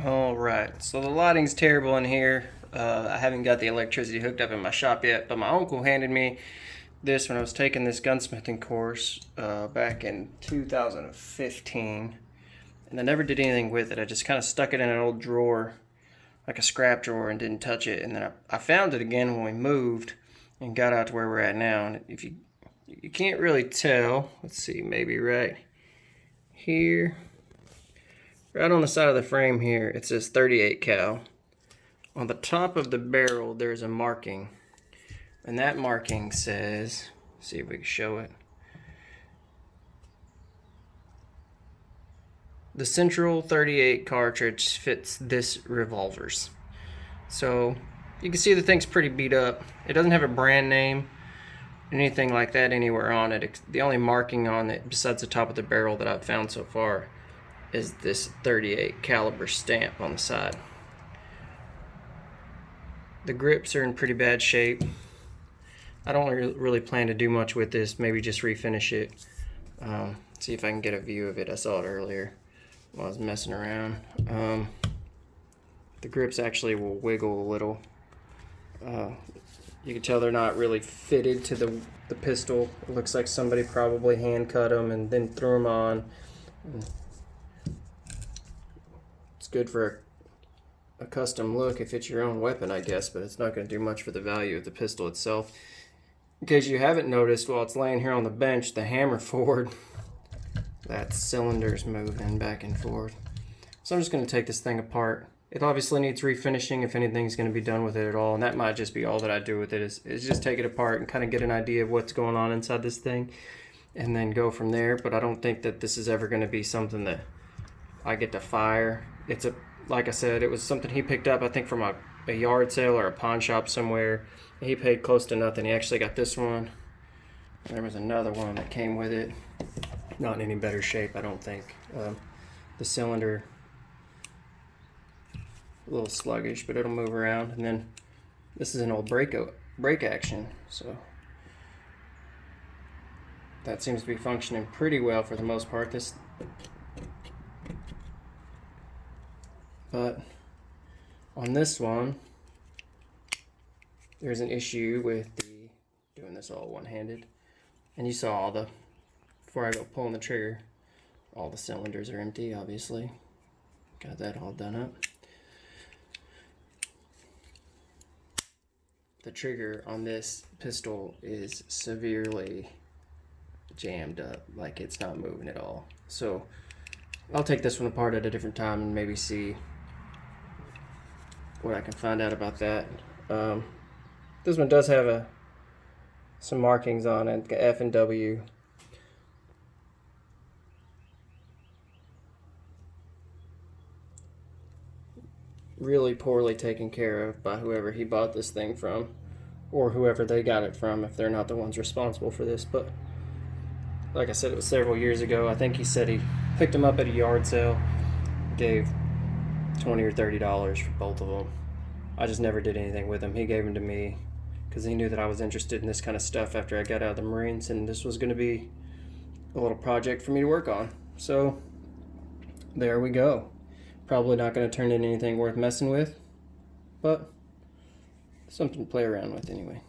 Alright, so the lighting's terrible in here. I haven't got the electricity hooked up in my shop yet, but my uncle handed me this when I was taking this gunsmithing course back in 2015. And I never did anything with it. I just kind of stuck it in an old drawer, like a scrap drawer, and didn't touch it. And then I found it again when we moved and got out to where we're at now. And if you can't really tell, let's see, maybe right here. Right on the side of the frame here, it says 38 cal. On the top of the barrel, there's a marking. And that marking says, see if we can show it. The Central 38 cartridge fits this revolver's. So you can see the thing's pretty beat up. It doesn't have a brand name, anything like that anywhere on it. The only marking on it, besides the top of the barrel that I've found so far, is this 38 caliber stamp on the side. The grips are in pretty bad shape. I don't really plan to do much with this, maybe just refinish it. See if I can get a view of it. I saw it earlier while I was messing around. The grips actually will wiggle a little. You can tell they're not really fitted to the pistol. It looks like somebody probably hand cut them and then threw them on. It's good for a custom look if it's your own weapon, I guess, but it's not going to do much for the value of the pistol itself. In case you haven't noticed, while it's laying here on the bench, the hammer forward, that cylinder's moving back and forth. So I'm just going to take this thing apart. It obviously needs refinishing if anything's going to be done with it at all, and that might just be all that I do with it is just take it apart and kind of get an idea of what's going on inside this thing and then go from there. But I don't think that this is ever going to be something that I get to fire. Like I said, it was something he picked up, I think, from a yard sale or a pawn shop somewhere. He paid close to nothing. He actually got this one. There was another one that came with it. Not in any better shape, I don't think. The cylinder, a little sluggish, but it'll move around. And then this is an old brake action, so that seems to be functioning pretty well for the most part. But on this one, there's an issue with doing this all one-handed. And you saw before I go pulling the trigger, all the cylinders are empty, obviously. Got that all done up. The trigger on this pistol is severely jammed up, like it's not moving at all. So I'll take this one apart at a different time and maybe see what I can find out about that. This one does have some markings on it, F and W. Really poorly taken care of by whoever he bought this thing from, or whoever they got it from if they're not the ones responsible for this. But like I said, it was several years ago. I think he said he picked them up at a yard sale, gave $20 or $30 for both of them. I just never did anything with them. He gave them to me because he knew that I was interested in this kind of stuff after I got out of the Marines, and this was going to be a little project for me to work on. So there we go. Probably not going to turn into anything worth messing with, but something to play around with anyway.